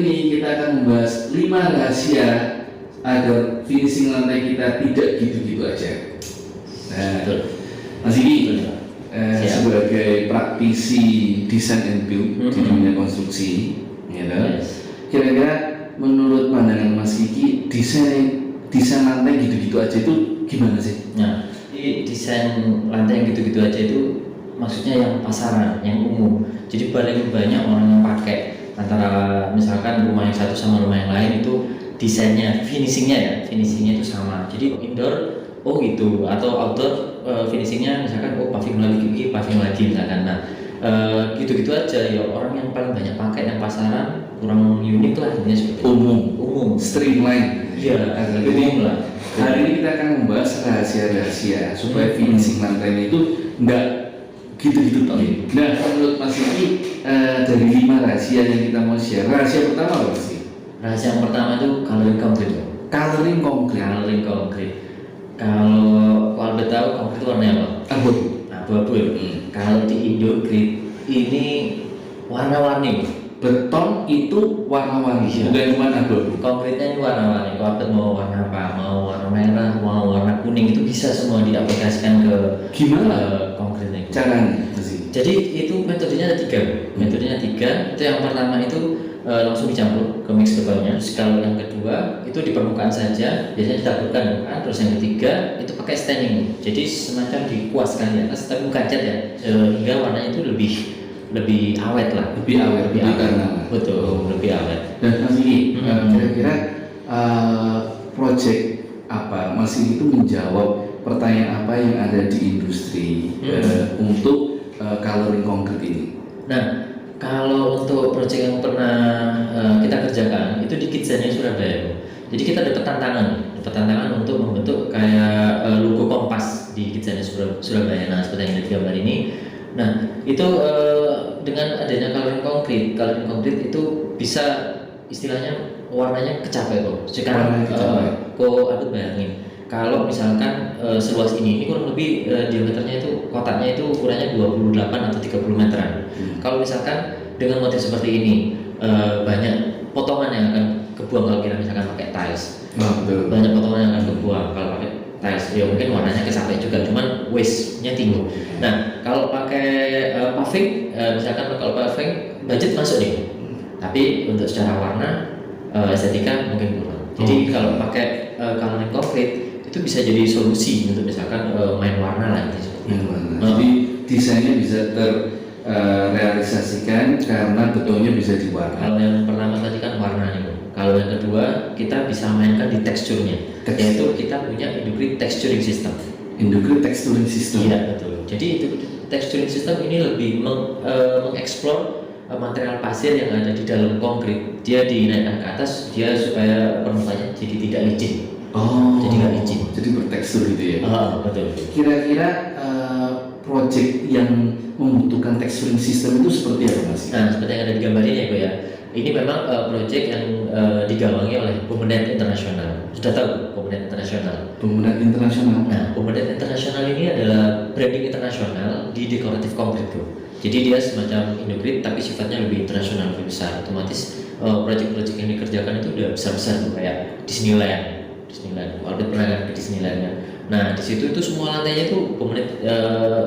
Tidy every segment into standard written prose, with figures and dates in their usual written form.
ini kita akan membahas 5 rahasia agar finishing lantai kita tidak gitu-gitu aja. Nah, Mas Iki, sebagai praktisi desain and build di dunia konstruksi, ya, kira-kira menurut pandangan Mas Iki, desain lantai gitu-gitu aja itu gimana sih? Nah, desain lantai yang gitu-gitu aja itu maksudnya yang pasaran, yang umum. Jadi paling banyak orang yang pakai antara misalkan rumah yang satu sama rumah yang lain itu desainnya, finishingnya itu sama. Jadi indoor gitu, atau outdoor finishingnya misalkan paving lagi misalkan. Nah gitu-gitu aja ya, orang yang paling banyak pakai yang pasaran kurang unik lah, intinya seperti umum, streamline. Iya, jadi umum lah. Hari ini kita akan membahas rahasia-rahasia supaya finishing lantainya itu enggak gitu-gitu toh. Nah, menurut Mas Iki, dari 5 rahasia yang kita mau share, rahasia pertama apa sih? Rahasia yang pertama itu coloring concrete. Coloring concrete. Kalau Anda tahu concrete itu warnanya apa? Abu-abu. Kalau di Indogrid ini warna-warni. Beton itu warna-warni, bukan cuma abu-abu. Konkretnya ini warna-warni. Kalau Anda mau warna apa? Mau warna merah, mau warna kuning, itu bisa semua diaplikasikan ke konkretnya. Caranya? Jadi itu metodenya ada 3. Metodenya 3. Itu yang pertama itu langsung dicampur ke mix betonnya. Kalau yang kedua itu di permukaan saja, biasanya ditaburkan kan. Terus yang ketiga itu pakai staining. Jadi semacam dikuaskan di atas, tapi bukan cat ya, sehingga warnanya itu lebih awet lah. Lebih awet. Betul, lebih awet. Dan Mas Iki, kira-kira project apa Mas Iki itu menjawab pertanyaan apa yang ada di industri untuk coloring concrete ini? Nah, kalau untuk proyek yang pernah kita kerjakan itu di Kidzania Surabaya. Jadi kita dapat tantangan untuk membentuk kayak logo kompas di Kidzania Surabaya. Nah, seperti yang ada di gambar ini. Nah, itu dengan adanya coloring concrete itu bisa istilahnya warnanya kecapai kok. Sekarang aku bayangin kalau misalkan seluas ini kurang lebih diameternya itu kotaknya itu ukurannya 28 atau 30 meteran. Kalau misalkan dengan motif seperti ini banyak potongan yang akan kebuang kalau kita misalkan pakai tiles. Banyak potongan yang akan kebuang kalau pakai tiles. Ya mungkin warnanya kecapai juga, cuman waste-nya tinggi. Nah, kalau pakai paving, misalkan kalau paving budget masuk nih. Tapi untuk secara warna estetika mungkin kurang. Jadi kalau pakai coloring concrete itu bisa jadi solusi untuk misalkan main warna lagi. Jadi desainnya bisa terrealisasikan karena betonnya bisa diwarna. Kalau yang pertama tadi kan warna nih. Kalau yang kedua kita bisa mainkan di teksturnya, yaitu kita punya Indogrid texturing system. Iya betul. Jadi itu texturing system ini lebih mengeksplor material pasir yang ada di dalam konkrit. Dia dinaikkan ke atas, dia supaya permukaannya jadi tidak licin. Jadi nggak licin. Jadi bertekstur gitu ya. Betul. Kira-kira project yang membutuhkan texturing system itu seperti apa Mas? Nah, seperti yang ada di gambar ini ya Bu ya. Ini memang project yang digawangi oleh Pemenat Internasional. Sudah tahu Pemenat Internasional? Pemenat Internasional. Nah, Pemenat Internasional ini adalah branding internasional di dekoratif konkrit Bu. Jadi dia semacam Indogrid tapi sifatnya lebih internasional, lebih besar. Otomatis project-project yang dikerjakan itu udah besar-besar tuh, kayak Disneyland. Albert pernah kan ke Disneyland kan. Nah, di situ itu semua lantainya itu Pemenat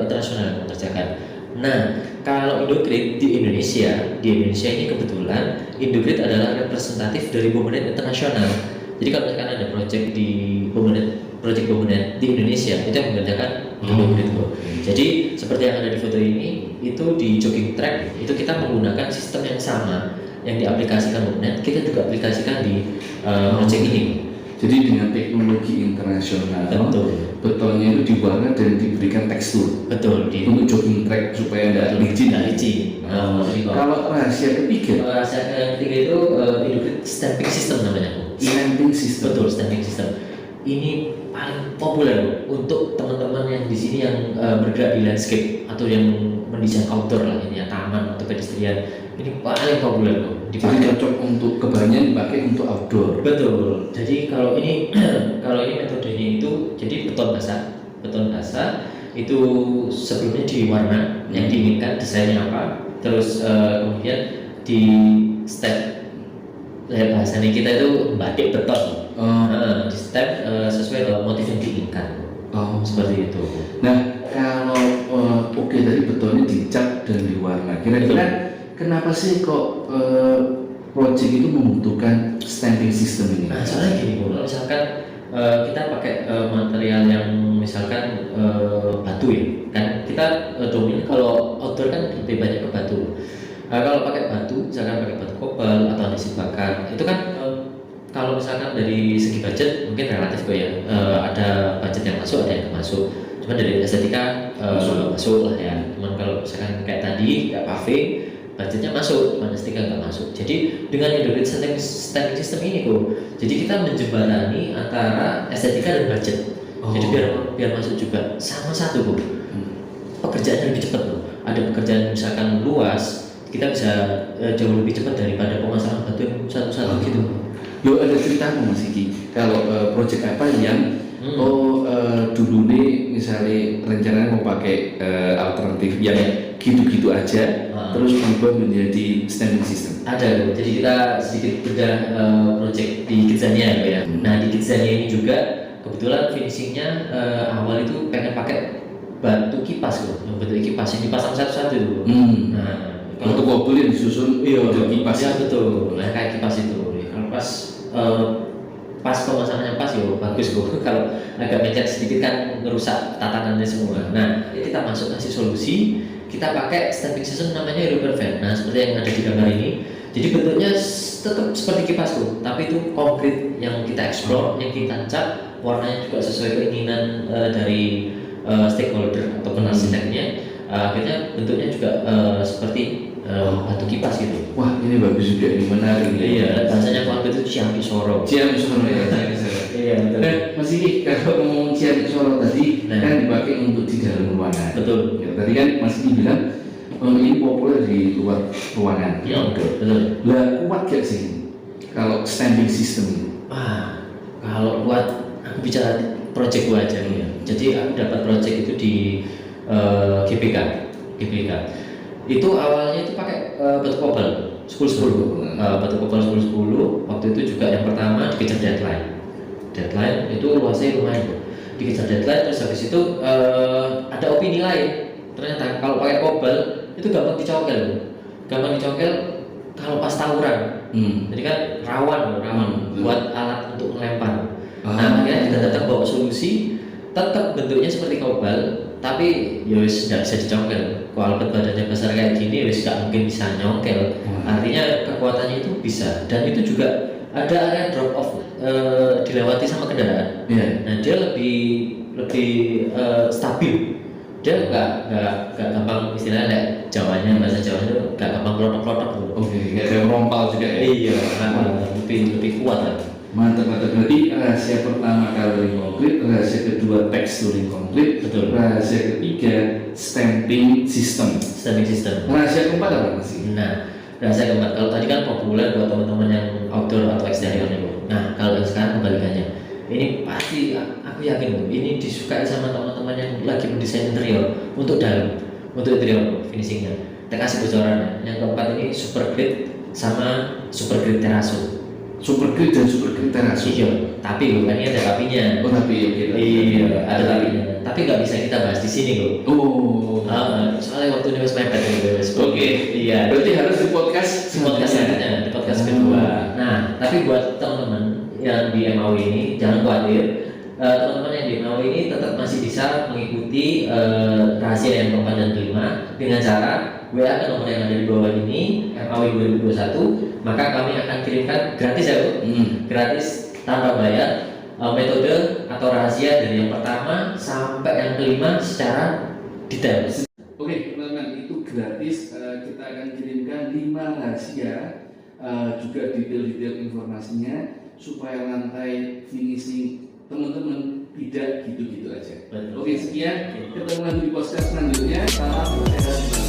internasional yang mengerjakan. Nah, kalau Indogrid di Indonesia ini kebetulan Indogrid adalah representatif dari Pemenat internasional. Jadi kalau misalkan ada project Pemenat di Indonesia itu yang mengerjakan Indogrid. Jadi seperti yang ada di foto ini, itu di jogging track itu kita menggunakan sistem yang sama yang diaplikasikan Pemenat, kita juga aplikasikan di project ini. Jadi dengan teknologi internasional, betonnya itu diwarna dan diberikan tekstur. Betul. Untuk jogging track supaya tidak licin. Kalau rahasia ketiga? Rahasia ketiga itu Indogrid stamping system namanya. Stamping system. Betul, stamping system. Ini paling populer untuk teman-teman yang di sini yang bergerak di landscape atau yang mendesain outdoor lah, ini ya, taman atau pedestrian. Ini paling populer kok. Jadi cocok untuk kebanyakan dipakai untuk outdoor. Betul. Jadi kalau ini metodenya itu jadi beton basah itu sebelumnya diwarna yang diinginkan desainnya apa, terus kemudian di step bahasanya kita itu batik beton. Oh. Di stem sesuai dengan motif yang diinginkan. Oh. Seperti itu. Nah, kalau oke tadi betonnya dicat dan diwarna. Kira-kira kenapa sih kok project itu membutuhkan stamping system ini? Nah, soalnya gini Bu, misalkan kita pakai material yang misalkan batu ya, kan kita dominan kalau outdoor kan lebih banyak ke batu. Kalau pakai batu, misalkan pakai batu kobalt atau andesit bakar, itu kan kalau misalkan dari segi budget mungkin relatif kok ya, ada budget yang masuk, ada yang nggak masuk. Cuman dari estetika masuk lah ya. Cuman kalau misalkan kayak tadi kayak pave, budgetnya masuk, cuman estetika nggak masuk. Jadi dengan integrated stamping system ini kok, jadi kita menjembatani antara estetika dan budget. Jadi biar masuk juga sama satu kok. Pekerjaannya lebih cepat loh. Ada pekerjaan misalkan luas, kita bisa jauh lebih cepat daripada pemasangan batu yang satu-satu gitu. Yo, ada cerita Mas Iki, kalau project apa yang dulu nih misalnya rencananya mau pakai alternatif yang gitu-gitu aja, terus berubah menjadi stamping system. Ada loh, jadi kita sedikit bedah project di Kidzania ya. Nah di Kidzania ini juga kebetulan finishingnya awal itu pengen pakai batu kipas loh, yang bentuk kipas yang dipasang satu-satu dulu. Nah untuk mobil yang disusun untuk kipas. Ya betul, nah kayak kipas itu. Kalau pas pemasangannya pas ya bagus Bu. Kalau agak mencet sedikit kan merusak tatanannya semua. Nah kita masuk kasih solusi, kita pakai stamping system namanya rubber band. Nah seperti yang ada di gambar ini. Jadi bentuknya tetap seperti kipas Bu, tapi itu konkret yang kita explore, yang kita cat, warnanya juga sesuai keinginan dari stakeholder atau penarsiteknya. Akhirnya bentuknya juga seperti batu kipas gitu. Wah ini bagus juga, ini menarik. Iya, bahasanya kalau itu Ciampi Soro. Ciampi Soro ya. Iya betul. Mas Iki, kalau ngomong Ciampi Soro tadi kan dipakai untuk di dalam ruangan. Betul. Ya, tadi kan Mas Iki bilang ini populer di luar ruangan. Iya betul. Lah kuat gak sih kalau stamping system ini? Kalau kuat, aku bicara project gua aja nih ya. Jadi aku dapat project itu di GBK. Itu awalnya itu pakai batu kobalt 10-10. Batu kobalt 10-10. Waktu itu juga yang pertama dikejar deadline itu luasnya lumayan tuh. Dikejar deadline, terus habis itu ada opini lain. Ternyata kalau pakai kobalt itu gampang dicongkel kalau pas tawuran. Jadi kan rawan buat alat untuk melempar. Nah akhirnya kita datang bawa solusi, tetap bentuknya seperti kobalt, tapi ya wis nggak bisa dicongkel. Kalau badannya besar kayak gini wis nggak mungkin bisa nyongkel. Artinya kekuatannya itu bisa, dan itu juga ada area drop off dilewati sama kendaraan. Nah dia lebih stabil. Dia nggak gampang, istilahnya kayak bahasa Jawanya itu nggak gampang klotok-klotok tuh. Nggak ada rompal juga ya? Iya, lebih kuat lah. Mantap. Berarti rahasia pertama coloring konkret, rahasia kedua texturing konkret, betul. Rahasia ketiga stamping system. Rahasia keempat apa Mas? Nah, rahasia keempat kalau tadi kan populer buat teman-teman yang outdoor atau eksterior nih. Nah, kalau sekarang kebalikannya. Ini pasti aku yakin Bu, ini disukai sama teman-teman yang lagi mendesain interior untuk dalam, untuk interior finishingnya. Kita kasih bocoran. Yang keempat ini super grade sama super grade teraso. Super grade dan super grade teraso. Iya, tapi bukan ini ada tapinya. Oh tapi oke. Iya, ada tapinya. Tapi nggak bisa kita bahas di sini kok. Soalnya waktu ini masih mepet gitu. Oke. Iya. Berarti harus di podcast selanjutnya, di podcast kedua. Nah, tapi buat teman-teman yang di MAW ini jangan khawatir, teman-teman yang di MAW ini tetap masih bisa mengikuti rahasia yang keempat dan kelima dengan cara WA ke nomor yang ada di bawah ini, MAW 2021, maka kami akan kirimkan gratis ya Bu, gratis tanpa bayar metode atau rahasia dari yang pertama sampai yang kelima secara detail. Oke teman-teman, itu gratis. Kita akan kirimkan 5 rahasia, juga detail-detail informasinya, supaya lantai finishing teman-teman tidak gitu-gitu aja. Oke, sekian. Ketemu lagi di podcast selanjutnya. Salam sehat.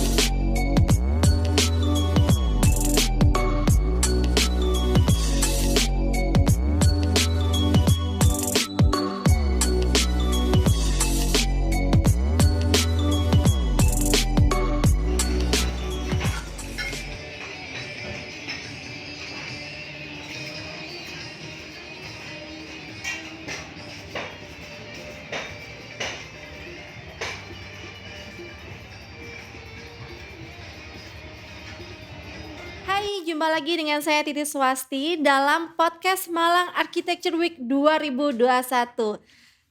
jumpa lagi dengan saya Titi Swasti dalam podcast Malang Architecture Week 2021.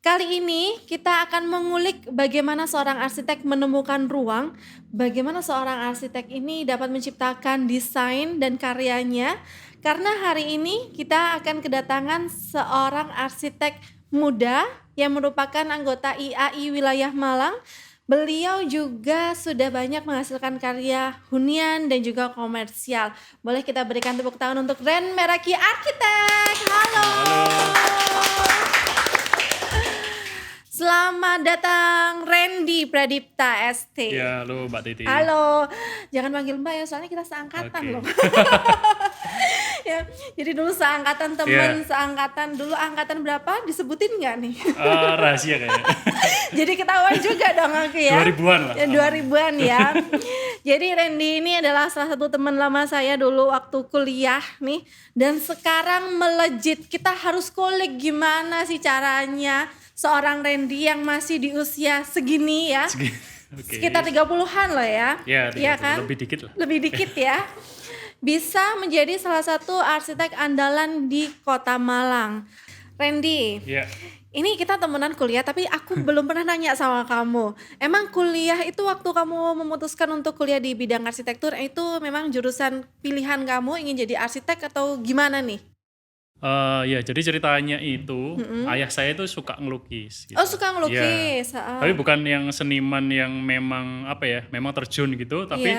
Kali ini kita akan mengulik bagaimana seorang arsitek menemukan ruang, bagaimana seorang arsitek ini dapat menciptakan desain dan karyanya. Karena hari ini kita akan kedatangan seorang arsitek muda yang merupakan anggota IAI Wilayah Malang. Beliau juga sudah banyak menghasilkan karya hunian dan juga komersial. Boleh kita berikan tepuk tangan untuk Ren Meraki Arsitek. Halo. Selamat datang Randy Pradipta ST. Ya, halo Mbak Titi. Halo. Jangan panggil Mbak ya, soalnya kita seangkatan loh. Ya, jadi dulu seangkatan temen, seangkatan dulu angkatan berapa disebutin nggak nih? Rahasia kayaknya. Jadi ketahuan juga dong aku ya. 2000-an lah. Ya, 2000-an ya. Jadi Randy ini adalah salah satu teman lama saya dulu waktu kuliah nih. Dan sekarang melejit. Kita harus kulik gimana sih caranya seorang Randy yang masih di usia segini ya. Okay. Sekitar 30-an loh ya. Ya, kan? lebih dikit lah. Lebih dikit ya. Bisa menjadi salah satu arsitek andalan di Kota Malang. Randy. Ya. Ini kita temenan kuliah tapi aku belum pernah nanya sama kamu. Emang kuliah itu waktu kamu memutuskan untuk kuliah di bidang arsitektur itu memang jurusan pilihan kamu ingin jadi arsitek atau gimana nih? Ya, jadi ceritanya itu ayah saya itu suka ngelukis. Gitu. Oh, suka ngelukis. Ya. Tapi bukan yang seniman yang memang memang terjun gitu. Tapi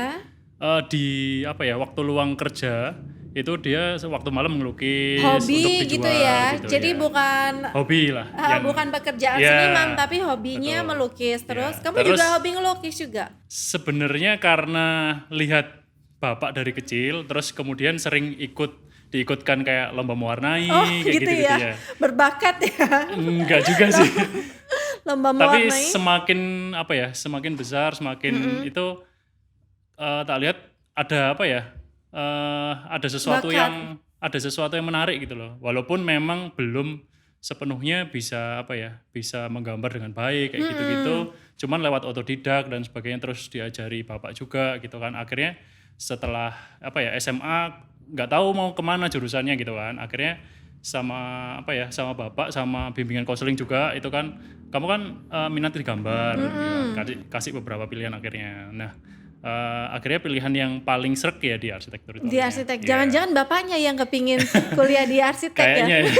di waktu luang kerja itu dia waktu malam ngelukis hobi untuk dijual gitu ya. Gitu, jadi bukan hobi lah. Bukan pekerjaan seniman tapi hobinya melukis. Terus kamu juga hobi ngelukis juga? Sebenarnya karena lihat bapak dari kecil, terus kemudian sering diikutkan kayak lomba mewarnai kayak gitu ya. Berbakat ya. Enggak juga sih. Lomba mewarnai. Tapi semakin besar, semakin itu tak lihat ada ada sesuatu yang menarik gitu loh. Walaupun memang belum sepenuhnya bisa menggambar dengan baik kayak gitu-gitu. Cuman lewat otodidak dan sebagainya, terus diajari bapak juga gitu kan. Akhirnya setelah SMA nggak tahu mau kemana jurusannya gitu kan. Akhirnya sama bapak sama bimbingan konseling juga itu kan, kamu kan minat di gambar gitu. Kasih beberapa pilihan akhirnya. Nah, akhirnya pilihan yang paling srek ya di arsitektur itu. Di arsitek. Jangan-jangan bapaknya yang kepingin kuliah di arsitek kayaknya ya.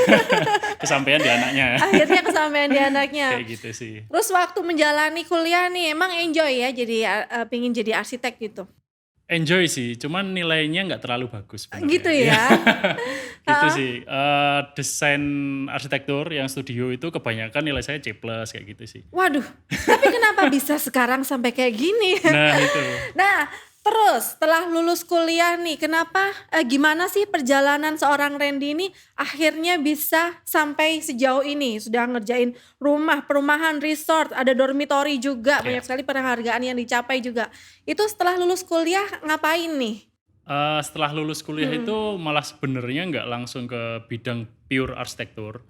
Kesampaian di anaknya. Akhirnya kesampaian di anaknya. Kayak gitu sih. Terus waktu menjalani kuliah nih emang enjoy ya jadi pingin jadi arsitek gitu? Enjoy sih, cuman nilainya nggak terlalu bagus sebenarnya. Gitu ya. Gitu sih. Desain arsitektur yang studio itu kebanyakan nilai saya C+ kayak gitu sih. Waduh, tapi kenapa bisa sekarang sampai kayak gini? Nah itu. Nah, terus setelah lulus kuliah nih, gimana sih perjalanan seorang Randy ini akhirnya bisa sampai sejauh ini? Sudah ngerjain rumah, perumahan, resort, ada dormitory juga, banyak sekali penghargaan yang dicapai juga. Itu setelah lulus kuliah ngapain nih? Setelah lulus kuliah itu malah sebenarnya nggak langsung ke bidang pure arsitektur,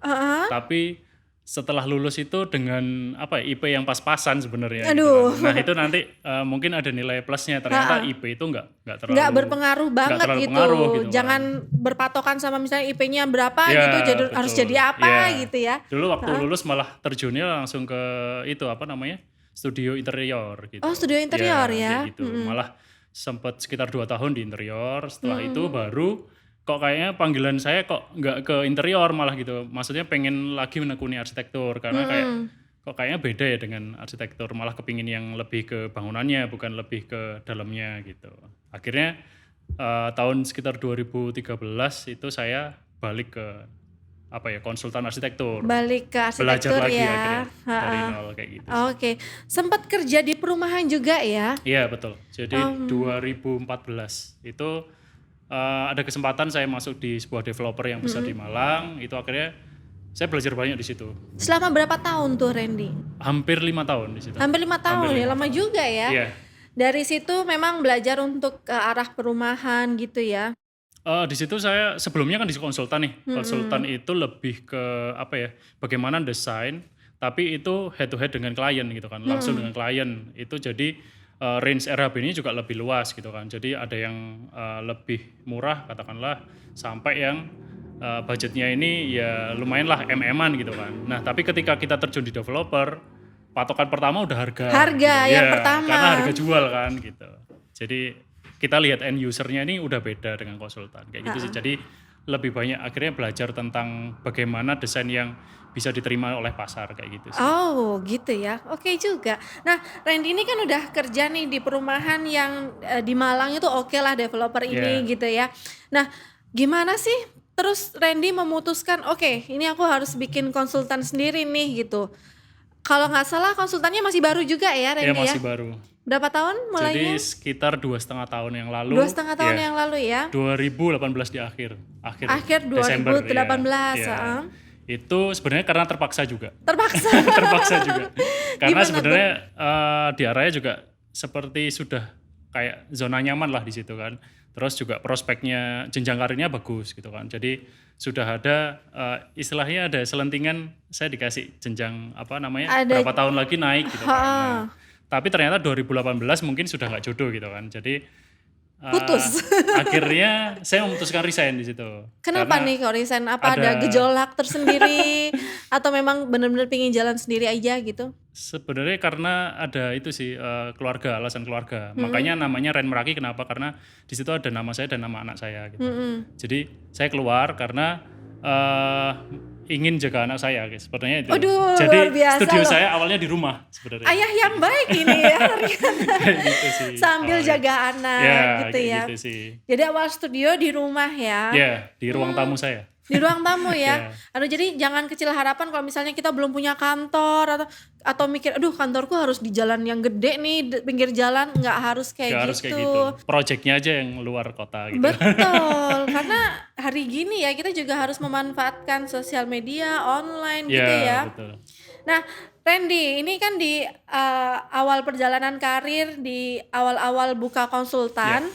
tapi setelah lulus itu dengan IP yang pas-pasan sebenarnya. Aduh. Gitu kan. Nah itu nanti mungkin ada nilai plusnya. Ternyata IP itu nggak terlalu. Nggak berpengaruh banget gitu. Jangan berpatokan sama misalnya IP-nya berapa gitu. Jadi harus jadi apa gitu ya. Dulu waktu lulus malah terjunnya langsung ke studio interior gitu. Oh, studio interior ya. Kayak gitu. Malah sempat sekitar 2 tahun di interior. Setelah itu baru kok kayaknya panggilan saya kok nggak ke interior malah gitu. Maksudnya pengen lagi menekuni arsitektur karena kayaknya beda ya dengan arsitektur, malah kepingin yang lebih ke bangunannya bukan lebih ke dalamnya gitu. Akhirnya tahun sekitar 2013 itu saya balik ke konsultan arsitektur. Balik ke arsitektur. Belajar lagi ya. akhirnya dari nol kayak gitu. Oke. Sempat kerja di perumahan juga ya? Iya betul. Jadi 2014 itu ada kesempatan saya masuk di sebuah developer yang besar di Malang. Itu akhirnya saya belajar banyak di situ. Selama berapa tahun tuh Randy? Hampir 5 tahun di situ. Hampir 5 tahun ya, lama juga ya. Iya. Dari situ memang belajar untuk ke arah perumahan gitu ya. Di situ saya sebelumnya kan di konsultan nih. Konsultan itu lebih ke bagaimana desain, tapi itu head to head dengan klien gitu kan, langsung dengan klien. Itu jadi range RHB ini juga lebih luas gitu kan. Jadi ada yang lebih murah katakanlah sampai yang budgetnya ini ya lumayan lah MM-an gitu kan. Nah tapi ketika kita terjun di developer, patokan pertama udah harga. Harga gitu. yang Ya, pertama. karena harga jual kan gitu. Jadi kita lihat end usernya ini udah beda dengan konsultan kayak gitu sih. Jadi lebih banyak akhirnya belajar tentang bagaimana desain yang bisa diterima oleh pasar kayak gitu sih. Oh gitu ya, oke juga. Nah Randy ini kan udah kerja nih di perumahan yang di Malang itu oke lah developer ini gitu ya. Nah gimana sih terus Randy memutuskan oke ini aku harus bikin konsultan sendiri nih gitu. Kalau nggak salah konsultannya masih baru juga ya Ya Randy ya? masih baru. Berapa tahun mulainya? Jadi sekitar 2,5 tahun yang lalu. 2,5 tahun ya, yang lalu ya? 2018 di akhir Akhir Desember, 2018 ya. Itu sebenarnya karena terpaksa juga. Terpaksa. Terpaksa juga. Karena Gimana sebenarnya di arahnya juga seperti sudah kayak zona nyaman lah di situ kan. Terus juga prospeknya jenjang karirnya bagus gitu kan. Jadi sudah ada istilahnya ada selentingan saya dikasih jenjang apa namanya berapa tahun lagi naik gitu kan. Nah, tapi ternyata 2018 mungkin sudah nggak jodoh gitu kan. Jadi putus. Akhirnya saya memutuskan resign di situ. Kenapa nih kok resign? Apa ada gejolak tersendiri atau memang benar-benar pingin jalan sendiri aja gitu? Sebenarnya karena ada itu sih keluarga, alasan keluarga. Makanya namanya Ren Meraki kenapa? Karena di situ ada nama saya dan nama anak saya gitu. Jadi saya keluar karena ingin jaga anak saya guys. Sepertinya itu. Aduh, jadi luar biasa studio loh. saya awalnya di rumah sebenarnya. Ayah yang baik ini ya. Kayak gitu sih. Sambil awalnya. jaga anak gitu kayak ya. Gitu sih. Jadi awal studio di rumah ya. Ya, di ruang tamu saya. Di ruang tamu ya. Ya. Aduh jadi jangan kecil harapan kalau misalnya kita belum punya kantor atau mikir aduh kantorku harus di jalan yang gede nih pinggir jalan, nggak harus kayak Nggak gitu. harus kayak gitu. Projectnya aja yang luar kota gitu. Betul, karena hari gini ya kita juga harus memanfaatkan sosial media online gitu ya. Betul. Nah, Randy, ini kan di awal perjalanan karir, di awal-awal buka konsultan,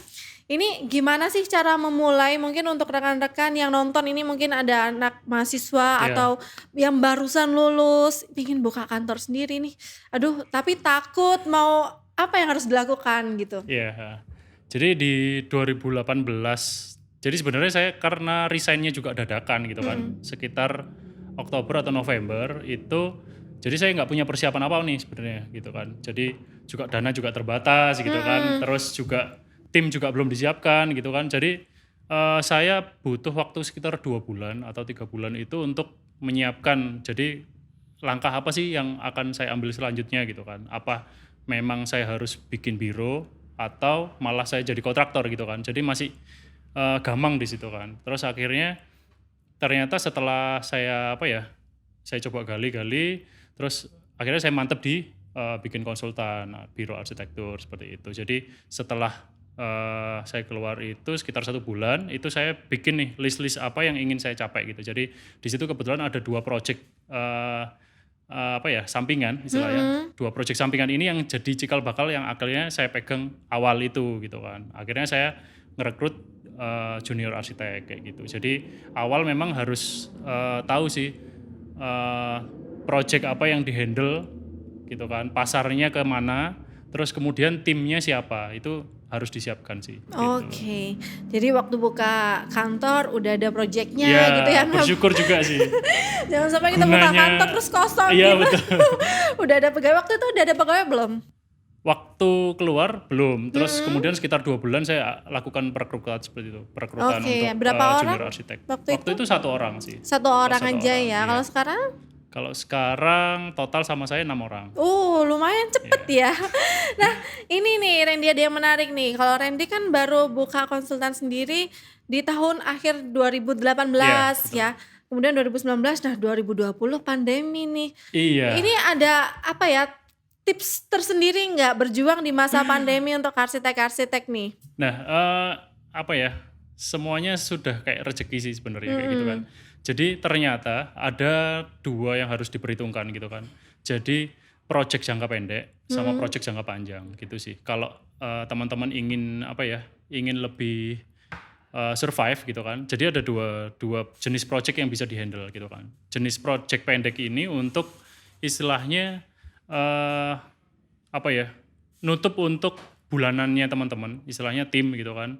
ini gimana sih cara memulai mungkin untuk rekan-rekan yang nonton ini mungkin ada anak mahasiswa atau yang barusan lulus, ingin buka kantor sendiri nih. Aduh, tapi takut mau apa yang harus dilakukan gitu. Iya. Jadi di 2018, jadi sebenarnya saya karena resignnya juga dadakan gitu kan, sekitar Oktober atau November itu, jadi saya nggak punya persiapan apa nih sebenarnya gitu kan. Jadi juga dana juga terbatas gitu kan, terus juga tim juga belum disiapkan gitu kan. Jadi saya butuh waktu sekitar 2 bulan atau 3 bulan itu untuk menyiapkan. Jadi langkah apa sih yang akan saya ambil selanjutnya gitu kan. Apa memang saya harus bikin biro atau malah saya jadi kontraktor gitu kan. Jadi masih gamang di situ kan. Terus akhirnya ternyata setelah saya saya coba gali-gali, terus akhirnya saya mantep di bikin konsultan, biro arsitektur seperti itu. Jadi setelah saya keluar itu sekitar 1 bulan, itu saya bikin nih list-list apa yang ingin saya capai gitu. Jadi di situ kebetulan ada 2 project sampingan istilahnya. 2 project sampingan ini yang jadi cikal bakal yang akhirnya saya pegang awal itu gitu kan. Akhirnya saya ngerekrut junior arsitek kayak gitu. Jadi awal memang harus tahu sih project apa yang dihandle gitu kan, pasarnya ke mana, terus kemudian timnya siapa, itu harus disiapkan sih. Oke. Jadi waktu buka kantor udah ada proyeknya gitu ya. Bersyukur juga sih. Jangan sampai kita buka kantor terus kosong Iya gitu. betul. Udah ada pegawai, waktu itu udah ada pegawai belum? Waktu keluar belum, terus kemudian sekitar 2 bulan saya lakukan perekrutan seperti itu, perekrutan untuk berapa junior orang arsitek. waktu itu 1 orang sih. 1 orang Satu aja orang, ya. iya. Kalau sekarang? Kalau sekarang total sama saya 6 orang. Lumayan cepet ya. Nah ini nih Randy ada yang menarik nih. Kalau Randy kan baru buka konsultan sendiri di tahun akhir 2018 ya. Kemudian 2019, nah 2020 pandemi nih. Iya. Ini ada apa ya tips tersendiri nggak berjuang di masa pandemi untuk arsitek-arsitek nih? Nah semuanya sudah kayak rezeki sih sebenarnya kayak gitu kan. Jadi ternyata ada 2 yang harus diperhitungkan gitu kan. Jadi project jangka pendek sama project jangka panjang gitu sih. Kalau teman-teman ingin ingin lebih survive gitu kan. Jadi ada dua jenis project yang bisa dihandle gitu kan. Jenis project pendek ini untuk istilahnya nutup untuk bulanannya teman-teman, istilahnya tim gitu kan.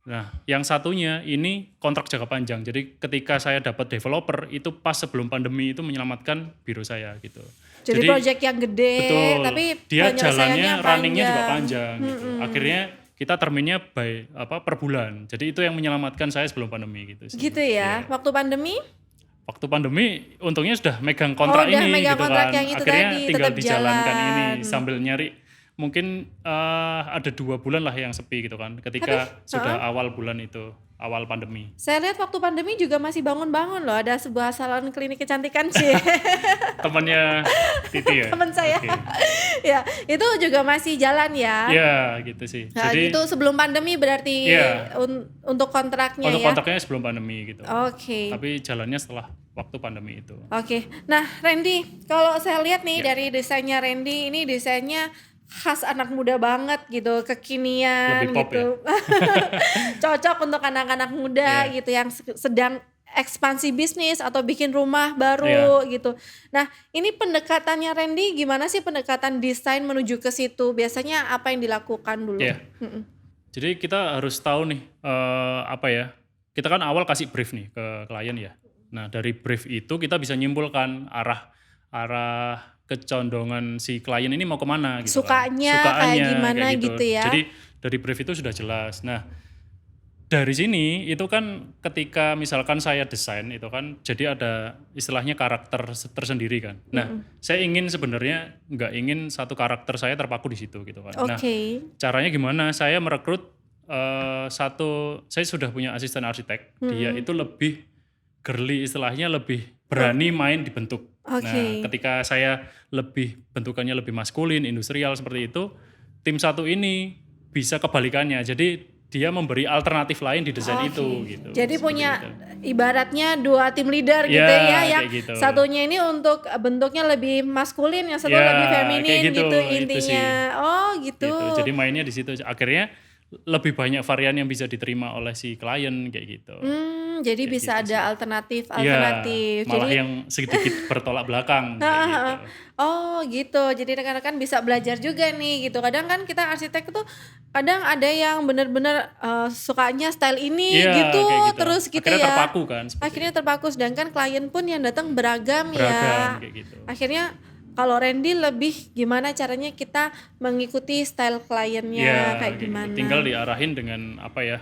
Nah, yang satunya ini kontrak jangka panjang. Jadi ketika saya dapat developer itu pas sebelum pandemi itu menyelamatkan biro saya gitu. Jadi project yang gede, betul, tapi dia jalannya penyelesaiannya runningnya juga panjang. panjang gitu. Akhirnya kita terminnya per bulan. Jadi itu yang menyelamatkan saya sebelum pandemi gitu sih. Gitu ya. Waktu pandemi? Waktu pandemi untungnya sudah megang kontrak udah ini megang gitu kontrak kan. yang itu Akhirnya tadi, tinggal tetap dijalankan jalan. ini sambil nyari. Mungkin ada 2 bulan lah yang sepi gitu kan. Ketika sudah awal bulan itu, awal pandemi. Saya lihat waktu pandemi juga masih bangun-bangun loh. Ada sebuah salon klinik kecantikan sih. Temannya Titi ya? Teman saya. Oke. Ya, itu juga masih jalan ya. Ya gitu sih. Nah, Jadi itu sebelum pandemi berarti Iya. Untuk kontraknya untuk ya. kontraknya sebelum pandemi gitu. Oke. Tapi jalannya setelah waktu pandemi itu. Oke. Nah, Randy, kalau saya lihat nih Ya. dari desainnya Randy, ini desainnya khas anak muda banget gitu, kekinian Lebih pop gitu. Cocok untuk anak-anak muda Ya. gitu yang sedang ekspansi bisnis atau bikin rumah baru gitu. Nah, ini pendekatannya Randy gimana sih, pendekatan desain menuju ke situ? Biasanya apa yang dilakukan dulu? Iya. Jadi kita harus tahu nih apa ya? Kita kan awal kasih brief nih ke klien ya. Nah, dari brief itu kita bisa nyimpulkan arah kecondongan si klien ini mau kemana gitu Sukanya kan. kayak gimana gitu ya. Jadi dari brief itu sudah jelas. Nah, dari sini itu kan ketika misalkan saya desain itu kan jadi ada istilahnya karakter tersendiri kan. Nah, saya ingin sebenarnya nggak ingin satu karakter saya terpaku di situ gitu kan. Nah, Oke. caranya gimana? Saya merekrut saya sudah punya asisten arsitek. Dia itu lebih girly, istilahnya lebih berani main di bentuk. Oke. Nah, ketika saya bentukannya lebih maskulin, industrial seperti itu, tim satu ini bisa kebalikannya. Jadi dia memberi alternatif lain di desain itu gitu. Jadi Seperti punya itu. ibaratnya 2 tim leader gitu Ya, ya, yang kayak gitu. satunya ini untuk bentuknya lebih maskulin, yang satu Ya, lebih kayak feminin gitu, gitu itu intinya. sih. Oh, gitu. Gitu. Jadi mainnya di situ. Akhirnya lebih banyak varian yang bisa diterima oleh si klien kayak gitu. Jadi Kayak bisa gitu ada sih. alternatif. Malah Jadi yang sedikit bertolak belakang kayak gitu. oh gitu, jadi rekan-rekan bisa belajar juga nih gitu. Kadang kan kita arsitek tuh kadang ada yang benar-benar sukanya style ini Iya, gitu, kayak terus gitu Akhirnya ya. terpaku kan. seperti Akhirnya terpaku, sedangkan klien pun yang datang beragam ya. kayak gitu. Akhirnya kalau Randy lebih gimana caranya kita mengikuti style kliennya Iya, kayak gitu. gimana. Tinggal diarahin dengan apa ya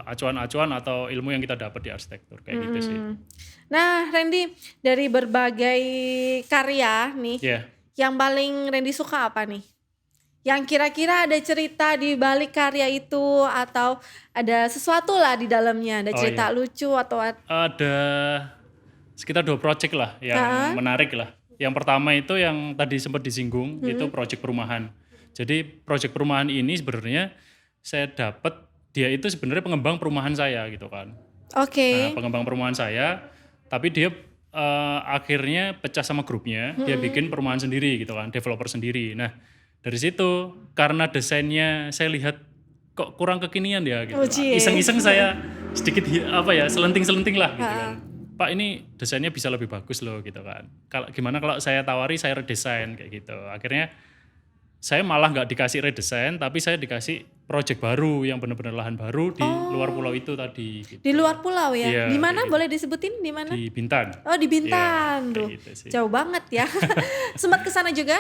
acuan-acuan atau ilmu yang kita dapat di arsitektur kayak gitu sih. Nah, Randy, dari berbagai karya nih, Iya. yang paling Randy suka apa nih? Yang kira-kira ada cerita di balik karya itu atau ada sesuatu lah di dalamnya, ada cerita lucu atau Ada sekitar 2 project lah yang menarik lah. Yang pertama itu yang tadi sempat disinggung itu project perumahan. Jadi project perumahan ini sebenarnya saya dapat dia itu sebenarnya pengembang perumahan saya gitu kan. Oke. Nah, pengembang perumahan saya, tapi dia akhirnya pecah sama grupnya, dia bikin perumahan sendiri gitu kan, developer sendiri. Nah, dari situ karena desainnya saya lihat kok kurang kekinian ya gitu. Iseng-iseng saya sedikit selenting-selenting lah gitu kan. Pak, ini desainnya bisa lebih bagus loh gitu kan. Gimana kalau saya tawari saya redesain kayak gitu. Akhirnya saya malah nggak dikasih redesain, tapi saya dikasih project baru yang benar-benar lahan baru di luar pulau itu tadi. Gitu. Di luar pulau ya? Iya, Di mana, kayak boleh disebutin di mana? Di Bintan. Oh, di Bintan. Iya, Duh, kayak gitu sih. jauh banget ya. Sempat ke sana juga?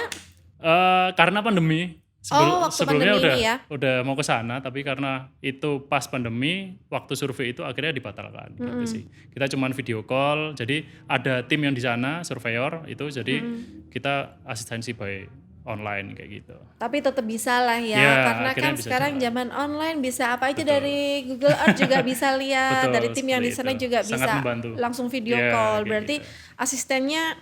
Karena pandemi. Waktu Sebelumnya pandemi ini ya? udah mau ke sana, tapi karena itu pas pandemi, waktu survei itu akhirnya dibatalkan. Gitu sih. Kita cuman video call, jadi ada tim yang di sana, surveyor itu, jadi kita asistensi by online kayak gitu. Tapi tetap bisa lah ya, Ya, karena kan akhirnya bisa sekarang jalan. zaman online bisa apa aja dari Google Earth juga bisa lihat, Betul, dari tim yang di seperti sana itu. juga Sangat bisa membantu. langsung video Ya, call. kayak Berarti gitu.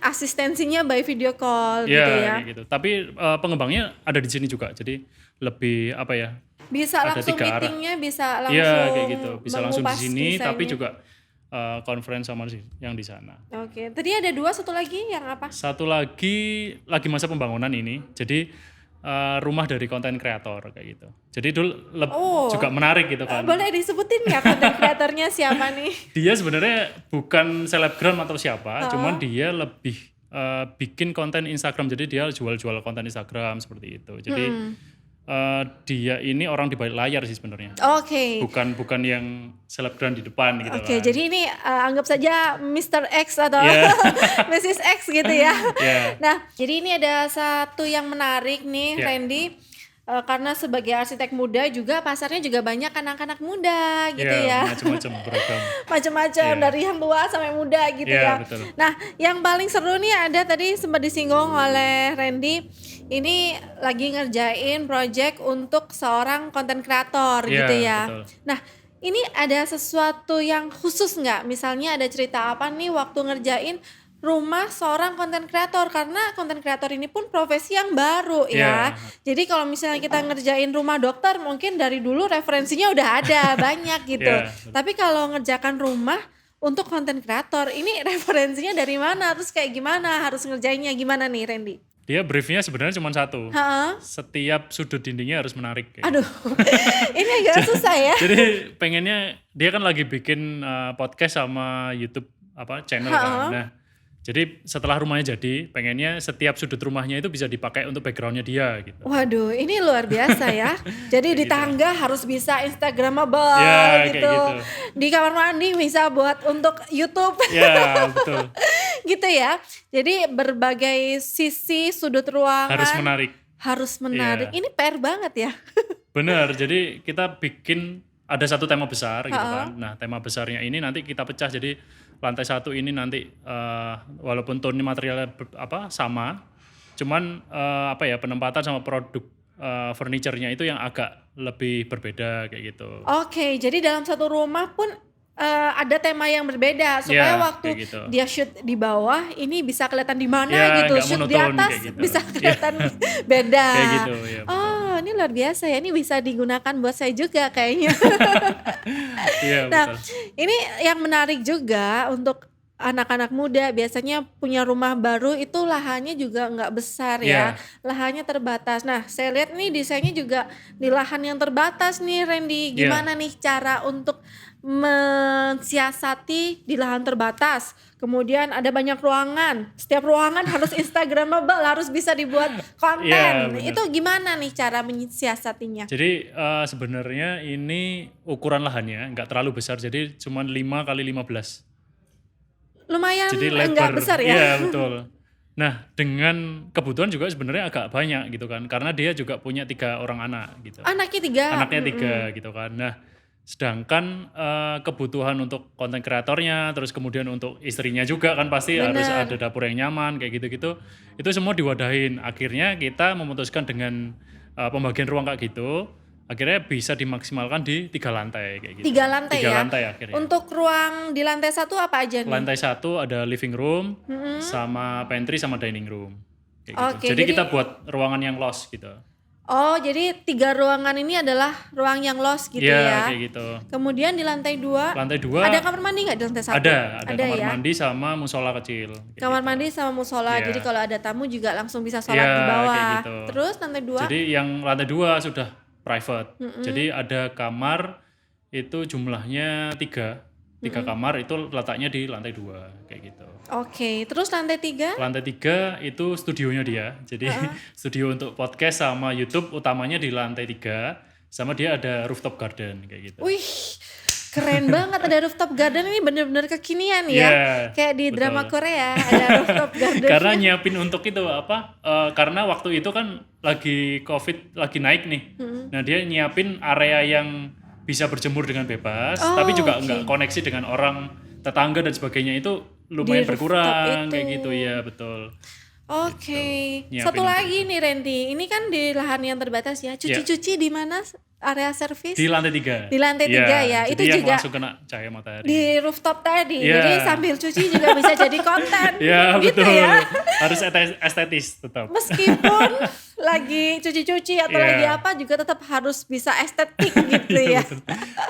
asistensinya by video call gitu ya. Kayak gitu. Tapi pengembangnya ada di sini juga, jadi lebih apa ya? Bisa Ada langsung 3 arah. meetingnya, bisa langsung Iya kayak gitu. Bisa langsung di mengupas sini, tapi desainnya. juga conference sama yang di sana. Oke, tadi ada 2, satu lagi yang apa? Satu lagi masa pembangunan ini. Jadi rumah dari konten kreator kayak gitu. Jadi dulu juga menarik gitu kan. Boleh disebutin nggak konten kreatornya siapa nih? Dia sebenarnya bukan selebgram atau siapa, cuman dia lebih bikin konten Instagram. Jadi dia jual-jual konten Instagram seperti itu. Jadi dia ini orang di balik layar sih sebenarnya. Oke. Bukan yang selebgram di depan gitu Oke, kan. jadi ini anggap saja Mr. X atau Yeah. Mrs. X gitu ya. Yeah. Nah, jadi ini ada satu yang menarik nih, Yeah. Randy. Karena sebagai arsitek muda juga pasarnya juga banyak anak-anak muda gitu ya. Macam-macam beragam. Macam-macam Yeah. dari yang tua sampai muda gitu Yeah, ya. betul. Nah, yang paling seru nih ada tadi sempat disinggung oleh Randy. Ini lagi ngerjain project untuk seorang konten kreator Yeah, gitu ya. betul. Nah, ini ada sesuatu yang khusus nggak? Misalnya ada cerita apa nih waktu ngerjain rumah seorang konten kreator, karena konten kreator ini pun profesi yang baru ya. Yeah. Jadi kalau misalnya kita ngerjain rumah dokter mungkin dari dulu referensinya udah ada banyak gitu. Yeah. Tapi kalau ngerjakan rumah untuk konten kreator ini referensinya dari mana? Terus kayak gimana? Harus ngerjainnya gimana nih Randy? Dia briefnya sebenarnya cuma satu. Hah? Setiap sudut dindingnya harus menarik. Kayak Aduh, ini agak susah ya. Jadi pengennya dia kan lagi bikin podcast sama YouTube channel kan. Nah, jadi setelah rumahnya jadi, pengennya setiap sudut rumahnya itu bisa dipakai untuk backgroundnya dia gitu. Waduh, ini luar biasa ya. Jadi di tangga harus bisa Instagramable Ya, gitu. kayak gitu. Di kamar mandi bisa buat untuk YouTube. Ya, betul. Gitu ya. Jadi berbagai sisi sudut ruangan Harus menarik. Harus menarik. Iya. Ini PR banget ya. Benar, jadi kita bikin ada satu tema besar gitu kan. Nah, tema besarnya ini nanti kita pecah, jadi lantai satu ini nanti walaupun tone materialnya sama, cuman penempatan sama produk furniture-nya itu yang agak lebih berbeda kayak gitu. Oke, jadi dalam satu rumah pun ada tema yang berbeda supaya Ya, waktu kayak gitu. dia shoot di bawah ini bisa kelihatan di mana Ya, gitu, nggak shoot di monoton, atas kayak gitu. bisa Ya. kelihatan beda. Kayak gitu, ya, betul. Oh, ini luar biasa ya, ini bisa digunakan buat saya juga kayaknya. Iya, Nah, betul. ini yang menarik juga untuk anak-anak muda biasanya punya rumah baru itu lahannya juga nggak besar ya, lahannya terbatas. Nah, saya lihat nih desainnya juga di lahan yang terbatas nih, Randy. Gimana nih cara untuk mensiasati di lahan terbatas? Kemudian ada banyak ruangan, setiap ruangan harus Instagramable, harus bisa dibuat konten. Iya, benar. Itu gimana nih cara mensiasatinya? Jadi sebenarnya ini ukuran lahannya nggak terlalu besar, jadi cuma 5 kali 15. Lumayan Jadi enggak lebar. besar ya? Iya, betul. Nah, dengan kebutuhan juga sebenarnya agak banyak gitu kan, karena dia juga punya 3 orang anak gitu. Anaknya 3. Anaknya 3 gitu kan. Nah, sedangkan kebutuhan untuk konten kreatornya, terus kemudian untuk istrinya juga kan pasti harus ada dapur yang nyaman kayak gitu-gitu. Itu semua diwadahin. Akhirnya kita memutuskan dengan pembagian ruang kayak gitu, akhirnya bisa dimaksimalkan di 3 lantai kayak gitu. 3 lantai 3 ya? lantai akhirnya. Untuk ruang di lantai 1 apa aja nih? Lantai 1 ada living room, sama pantry sama dining room. Kayak gitu. Oke, Jadi jadi- kita buat ruangan yang los gitu. Oh, jadi 3 ruangan ini adalah ruang yang los gitu Iya, ya. kayak gitu. Kemudian di lantai 2 Lantai 2 ada kamar mandi nggak di lantai 1? ada kamar ya. mandi sama musola kecil. kayak Kamar gitu. mandi sama musola. Iya. Jadi kalau ada tamu juga langsung bisa sholat Iya, di bawah. kayak gitu. Terus lantai 2? Jadi yang lantai 2 sudah private. Jadi ada kamar itu jumlahnya 3 kamar itu letaknya di lantai 2 kayak gitu. Oke, terus lantai 3? Lantai 3 itu studionya dia. Jadi studio untuk podcast sama YouTube utamanya di lantai 3. Sama dia ada rooftop garden kayak gitu. Wih, keren banget ada rooftop garden, ini bener-bener kekinian ya. Iya, Kayak di betul. drama Korea ada rooftop garden. Karena nyiapin untuk itu karena waktu itu kan lagi COVID lagi naik nih. Nah, dia nyiapin area yang bisa berjemur dengan bebas, tapi juga nggak koneksi dengan orang tetangga dan sebagainya, itu lumayan Di rooftop berkurang itu. kayak gitu ya, betul. Oke, Nyiapin satu untuk lagi nih Randy, ini kan di lahan yang terbatas ya, cuci-cuci di mana area servis? Di lantai 3. Di lantai 3 ya, jadi itu yang juga langsung kena cahaya matahari. di rooftop tadi, Iya. jadi sambil cuci juga bisa jadi konten, Ya, gitu betul. ya. Harus estetis tetap. Meskipun lagi cuci-cuci atau Iya. lagi apa juga tetap harus bisa estetik gitu ya.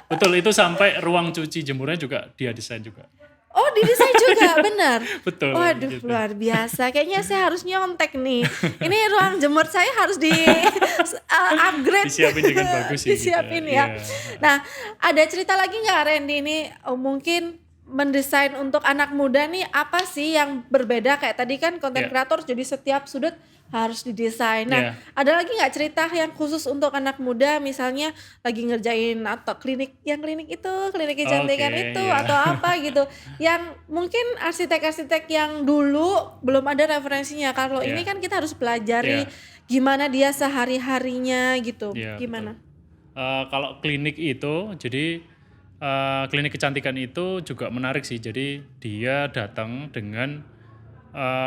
Betul, itu sampai ruang cuci jemurnya juga dia desain juga. Oh, didesain juga, benar. Betul. Waduh, gitu. luar biasa. Kayaknya saya harus nyontek nih. Ini ruang jemur saya harus di upgrade. Disiapin dengan bagus sih. Disiapin gitu. ya. Iya. Nah, ada cerita lagi nggak Randy ini? Oh, mungkin mendesain untuk anak muda nih apa sih yang berbeda? Kayak tadi kan konten Iya. kreator jadi setiap sudut harus didesain. Nah, Iya. ada lagi nggak cerita yang khusus untuk anak muda, misalnya lagi ngerjain atau klinik itu, klinik kecantikan Oke, itu iya. atau apa gitu, yang mungkin arsitek-arsitek yang dulu belum ada referensinya. Kalau ini Iya. kan kita harus pelajari Iya. gimana dia sehari-harinya gitu. Iya, Gimana? Kalau klinik itu, jadi klinik kecantikan itu juga menarik sih. Jadi dia datang dengan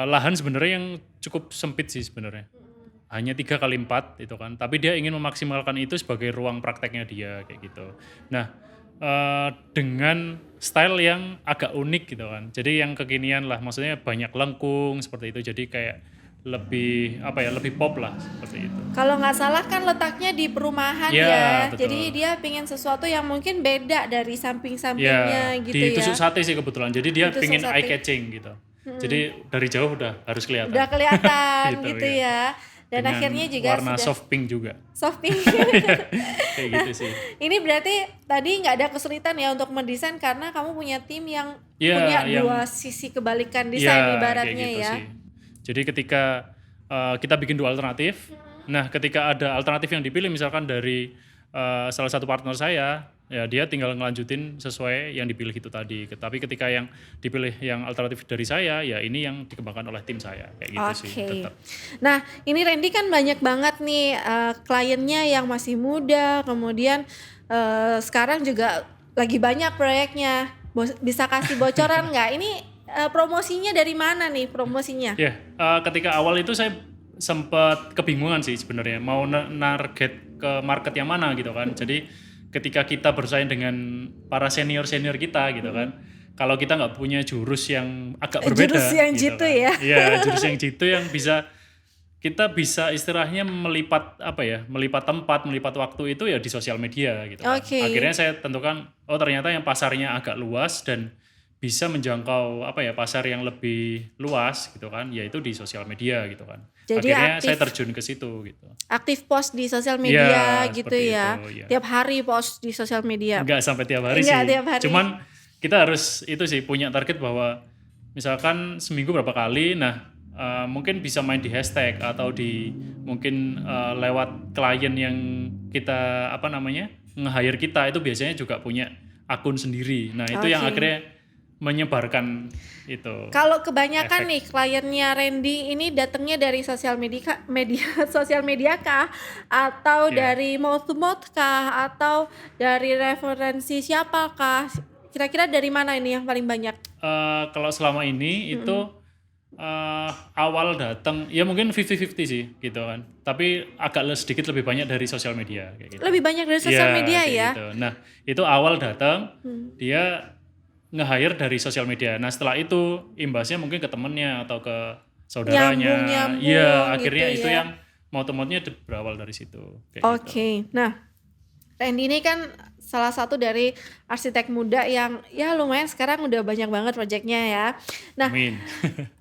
lahan sebenarnya yang cukup sempit sih sebenarnya. Hanya 3x4 itu kan. Tapi dia ingin memaksimalkan itu sebagai ruang prakteknya dia kayak gitu. Nah, dengan style yang agak unik gitu kan. Jadi yang kekinian lah, maksudnya banyak lengkung seperti itu. Jadi kayak lebih lebih pop lah seperti itu. Kalau nggak salah kan letaknya di perumahan Ya, ya, betul. jadi dia pingin sesuatu yang mungkin beda dari Ya, samping-sampingnya gitu di ya. tusuk sate sih kebetulan. Jadi dia Di tusuk pingin sate. eye catching gitu. Jadi dari jauh udah harus kelihatan. Udah kelihatan Gitu, gitu iya. ya. Dan Dengan akhirnya juga warna sudah soft pink juga. soft pink. Kayak gitu sih. Ini berarti tadi nggak ada kesulitan ya untuk mendesain karena kamu punya tim yang Iya, punya yang- dua sisi kebalikan desain Ya, ibaratnya kayak gitu ya. sih. Jadi ketika kita bikin dua alternatif, nah ketika ada alternatif yang dipilih misalkan dari salah satu partner saya, ya dia tinggal ngelanjutin sesuai yang dipilih itu tadi. Tapi ketika yang dipilih yang alternatif dari saya, ya ini yang dikembangkan oleh tim saya kayak gitu sih. Oke. Tetap. Nah, ini Randy kan banyak banget nih kliennya yang masih muda, kemudian sekarang juga lagi banyak proyeknya. Bisa kasih bocoran nggak? Ini promosinya dari mana nih promosinya? Ya, ketika awal itu saya sempat kebingungan sih sebenarnya mau target ke market yang mana gitu kan. Jadi ketika kita bersaing dengan para senior kita gitu kan, kalau kita nggak punya jurus yang agak berbeda, Jurus yang gitu jitu kan. ya. Iya, jurus yang jitu yang kita bisa istilahnya melipat tempat, melipat waktu itu ya di sosial media gitu kan. Oke. Akhirnya saya tentukan ternyata yang pasarnya agak luas dan bisa menjangkau pasar yang lebih luas gitu kan, yaitu di sosial media gitu kan. Jadi Akhirnya aktif. saya terjun ke situ gitu. Aktif post di sosial media Ya, gitu seperti ya. itu, ya. Tiap hari post di sosial media. Enggak sampai tiap hari Enggak sih. tiap hari. Cuman kita harus itu sih punya target bahwa misalkan seminggu berapa kali, nah mungkin bisa main di hashtag atau di mungkin lewat klien yang kita nge-hire kita itu biasanya juga punya akun sendiri. Nah, itu yang Oke. akhirnya menyebarkan itu. Kalau kebanyakan efek. nih kliennya Randy ini datangnya dari sosial sosial media kah, atau Iya. dari mouth to mouth kah, atau dari referensi siapakah? Kira-kira dari mana ini yang paling banyak? Kalau selama ini itu awal datang ya mungkin 50-50 sih gitu kan. Tapi agak sedikit lebih banyak dari sosial media kayak gitu. Lebih banyak dari sosial Iya, media kayak ya. gitu. Nah, itu awal datang dia nge-hire dari sosial media. Nah, setelah itu imbasnya mungkin ke temennya atau ke saudaranya. Nyambung Iya, akhirnya gitu itu ya. yang mau-nya berawal dari situ kayak Oke, gitu. nah Randy ini kan salah satu dari arsitek muda yang ya lumayan sekarang udah banyak banget proyeknya ya. Nah, Amin.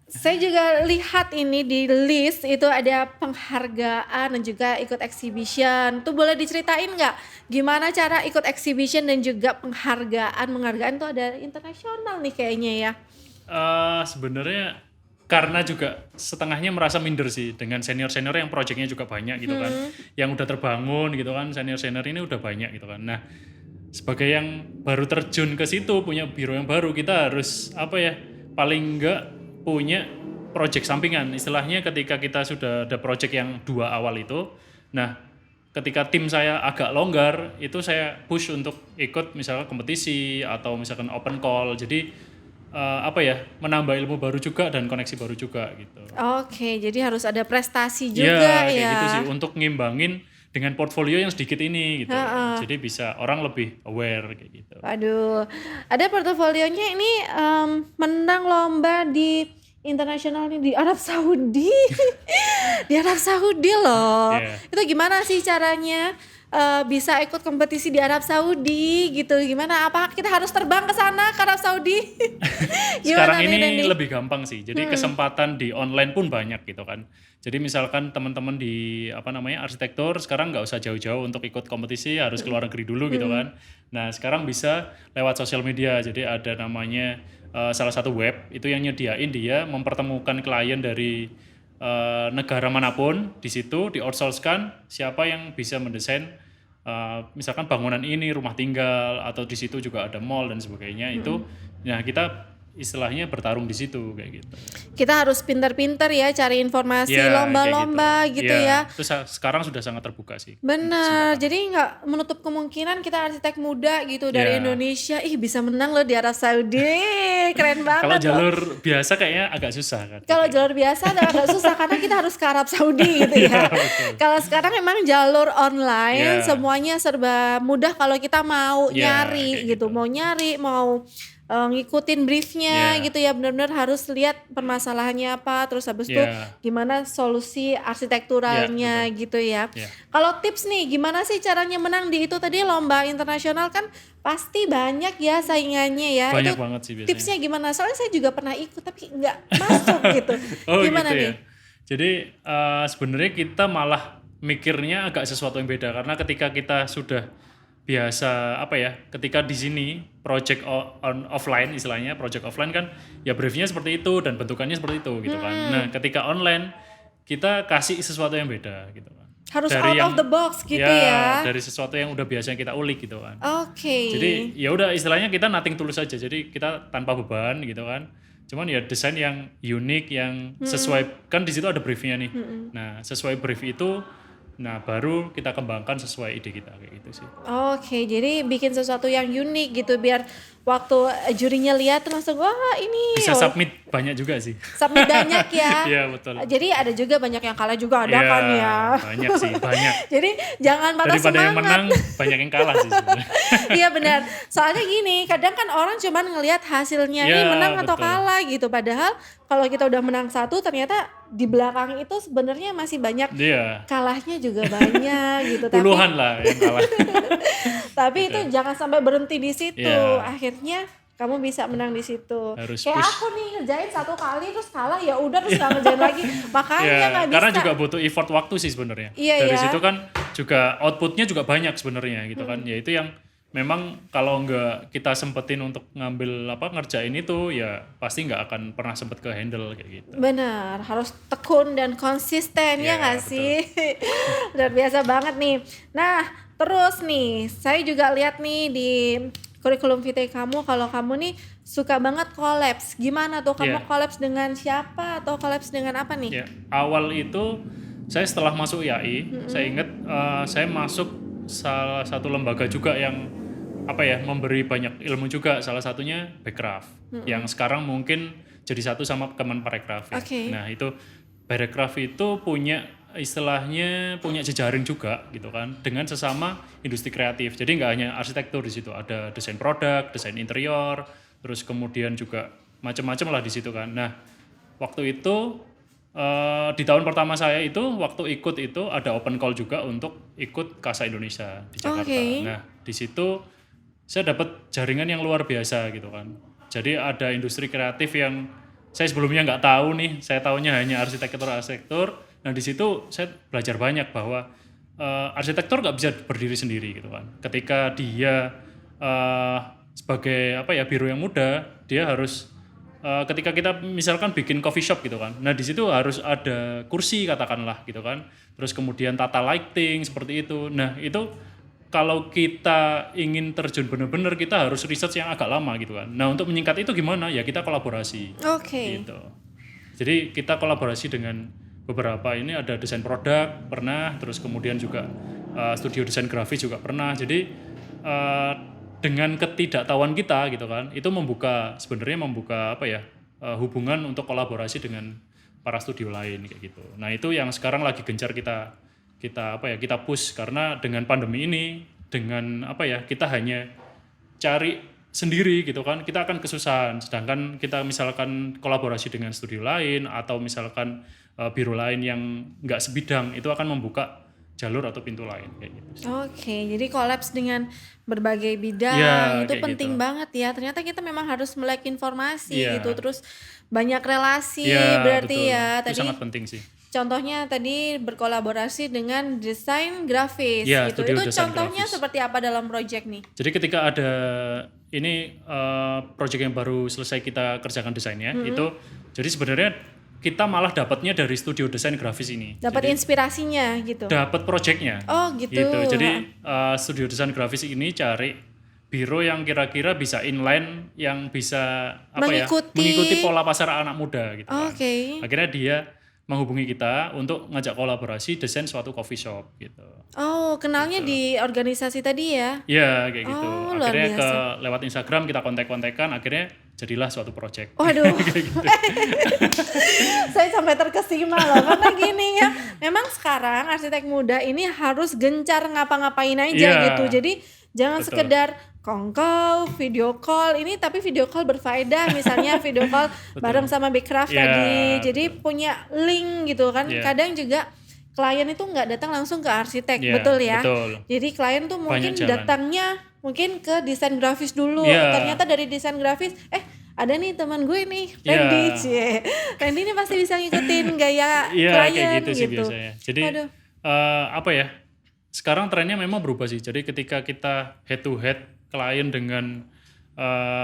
saya juga lihat ini di list itu ada penghargaan dan juga ikut exhibition. Tuh boleh diceritain nggak gimana cara ikut exhibition dan juga penghargaan tuh ada internasional nih kayaknya ya. Sebenarnya karena juga setengahnya merasa minder sih dengan senior-senior yang proyeknya juga banyak gitu kan. Yang udah terbangun gitu kan, senior-senior ini udah banyak gitu kan. Nah, sebagai yang baru terjun ke situ, punya biro yang baru, kita harus paling enggak punya project sampingan. Istilahnya ketika kita sudah ada project yang 2 awal itu, nah ketika tim saya agak longgar, itu saya push untuk ikut misalkan kompetisi atau misalkan open call. Jadi menambah ilmu baru juga dan koneksi baru juga gitu. Oke, jadi harus ada prestasi Iya, juga kayak ya. gitu sih untuk ngimbangin dengan portfolio yang sedikit ini gitu. Jadi bisa orang lebih aware kayak gitu. Waduh, ada portofolionya ini menang lomba di internasional ini di Arab Saudi. Di Arab Saudi loh. Iya. Itu gimana sih caranya bisa ikut kompetisi di Arab Saudi gitu? Gimana? Apa kita harus terbang ke sana ke Arab Saudi? Gimana sekarang nih, ini Randy? lebih gampang sih. Jadi kesempatan di online pun banyak gitu kan. Jadi misalkan teman-teman di arsitektur sekarang nggak usah jauh-jauh untuk ikut kompetisi, harus ke luar negeri dulu gitu kan. Nah sekarang bisa lewat sosial media. Jadi ada namanya salah satu web itu yang nyediain dia mempertemukan klien dari negara manapun. Di situ di outsource-kan siapa yang bisa mendesain misalkan bangunan ini, rumah tinggal, atau di situ juga ada mall dan sebagainya. Itu nah kita istilahnya bertarung di situ kayak gitu. Kita harus pinter-pinter ya cari informasi, Ya, lomba-lomba kayak gitu ya. Itu sekarang sudah sangat terbuka sih. Benar, jadi nggak menutup kemungkinan kita arsitek muda gitu dari Ya. Indonesia, bisa menang loh di Arab Saudi, keren banget. Kalau loh. jalur biasa kayaknya agak susah kan. Kalau jalur biasa agak susah karena kita harus ke Arab Saudi gitu ya. Kalau sekarang emang jalur online semuanya serba mudah kalau kita mau nyari kayak gitu, mau nyari, mau ngikutin briefnya gitu ya, benar-benar harus lihat permasalahannya apa, terus habis itu gimana solusi arsitekturalnya gitu ya. Kalau tips nih, gimana sih caranya menang di itu tadi lomba internasional kan pasti banyak ya saingannya ya. Banyak Itu banget sih biasanya. tipsnya gimana? Soalnya saya juga pernah ikut tapi nggak masuk gitu. Gimana gitu nih? ya. Jadi sebenarnya kita malah mikirnya agak sesuatu yang beda karena ketika kita sudah biasa ketika di sini project offline istilahnya, project offline kan ya briefnya seperti itu dan bentukannya seperti itu gitu kan. Nah ketika online kita kasih sesuatu yang beda gitu kan. Harus dari out of the box gitu ya. Dari sesuatu yang udah biasa kita ulik gitu kan. Oke. Jadi ya udah istilahnya kita nothing tulus aja. Jadi kita tanpa beban gitu kan. Cuman ya desain yang unik, yang sesuai, kan di situ ada briefnya nih. Nah sesuai brief itu, nah baru kita kembangkan sesuai ide kita kayak gitu sih. Oke, jadi bikin sesuatu yang unik gitu biar waktu jurinya lihat langsung wah ini. Bisa submit banyak juga sih. Submit banyak ya. Iya betul. Jadi ada juga banyak yang kalah juga ada kan ya. Banyak sih, banyak. Jadi jangan patah Daripada semangat. yang menang banyak yang kalah sih sebenarnya. Iya benar. Soalnya gini, kadang kan orang cuman ngelihat hasilnya ini menang atau kalah gitu. Padahal kalau kita udah menang satu ternyata di belakang itu sebenarnya masih banyak kalahnya juga banyak gitu. Puluhan lah yang kalah. Tapi itu jangan sampai berhenti di situ. Akhirnya kamu bisa menang di situ. Harus kayak push. aku nih ngerjain satu kali terus kalah ya udah terus nggak ngerjain lagi. Makanya nggak bisa. Karena juga butuh effort waktu sih sebenarnya. Dari situ kan juga outputnya juga banyak sebenarnya gitu kan. Ya itu yang memang kalau nggak kita sempetin untuk ngerjain itu ya pasti nggak akan pernah sempet ke handle kayak gitu. Benar, harus tekun dan konsisten ya nggak sih? Luar biasa banget nih. Nah terus nih saya juga lihat nih di kurikulum vitae kamu kalau kamu nih suka banget collabs. Gimana tuh kamu collabs dengan siapa atau collabs dengan apa nih? Awal itu saya setelah masuk IAI, saya ingat saya masuk salah satu lembaga juga yang memberi banyak ilmu juga, salah satunya Bekraf yang sekarang mungkin jadi satu sama Kemenparekraf ya. Nah itu Bekraf itu punya istilahnya punya jejaring juga gitu kan dengan sesama industri kreatif. Jadi nggak hanya arsitektur di situ, ada desain produk, desain interior, terus kemudian juga macam-macam lah di situ kan. Nah waktu itu di tahun pertama saya itu waktu ikut itu ada open call juga untuk ikut Kasa Indonesia di Jakarta. Nah di situ saya dapat jaringan yang luar biasa gitu kan. Jadi ada industri kreatif yang saya sebelumnya nggak tahu nih, saya tahunya hanya arsitektur. Nah di situ saya belajar banyak bahwa arsitektur nggak bisa berdiri sendiri gitu kan. Ketika dia sebagai biro yang muda, dia harus ketika kita misalkan bikin coffee shop gitu kan. Nah di situ harus ada kursi katakanlah gitu kan. Terus kemudian tata lighting seperti itu. Nah itu kalau kita ingin terjun benar-benar kita harus research yang agak lama gitu kan. Nah untuk menyingkat itu gimana? Ya kita kolaborasi. Gitu. Jadi kita kolaborasi dengan beberapa ini ada desain produk pernah, terus kemudian juga studio desain grafis juga pernah. Jadi dengan ketidaktahuan kita gitu kan, itu sebenarnya membuka hubungan untuk kolaborasi dengan para studio lain kayak gitu. Nah itu yang sekarang lagi gencar kita push karena dengan pandemi ini dengan kita hanya cari sendiri gitu kan kita akan kesusahan, sedangkan kita misalkan kolaborasi dengan studio lain atau misalkan biro lain yang nggak sebidang itu akan membuka jalur atau pintu lain kayak gitu sih. Oke, jadi kolaps dengan berbagai bidang Iya, itu kayak penting gitu. banget ya. Ternyata kita memang harus melek informasi Iya. gitu, terus banyak relasi Iya, berarti betul. ya. Itu Tadi sangat penting sih. contohnya tadi berkolaborasi dengan desain grafis Iya, gitu. studio Itu desain contohnya grafis. seperti apa dalam project nih? Jadi ketika ada ini project yang baru selesai kita kerjakan desainnya, itu jadi sebenarnya kita malah dapatnya dari studio desain grafis ini. Dapat Jadi inspirasinya gitu. dapat projectnya. Oh gitu. Jadi studio desain grafis ini cari biro yang kira-kira bisa inline, yang bisa mengikuti pola pasar anak muda gitu kan. Oke. Akhirnya dia menghubungi kita untuk ngajak kolaborasi desain suatu coffee shop gitu. Oh, kenalnya di organisasi tadi ya? Iya kayak gitu. Oh, luar Akhirnya biasa. lewat Instagram kita kontak-kontakan, akhirnya jadilah suatu project. Waduh, saya sampai terkesima loh karena gini ya, memang sekarang arsitek muda ini harus gencar ngapa-ngapain aja Iya. gitu. Jadi jangan Betul. sekedar kongkow, video call ini, tapi video call berfaedah, misalnya video call bareng sama Backcraft Iya, tadi. Jadi punya link gitu kan. Iya. Kadang juga klien itu nggak datang langsung ke arsitek, Iya, betul ya? betul. Jadi klien tuh mungkin jalan. datangnya mungkin ke desain grafis dulu. Iya. Ternyata dari desain grafis, ada nih teman gue nih, Iya. Randy, cie. Randy ini pasti bisa ngikutin gaya Iya klien kayak gitu sih gitu. biasanya. Jadi Waduh. apa ya? Sekarang trennya memang berubah sih. Jadi ketika kita head to head klien dengan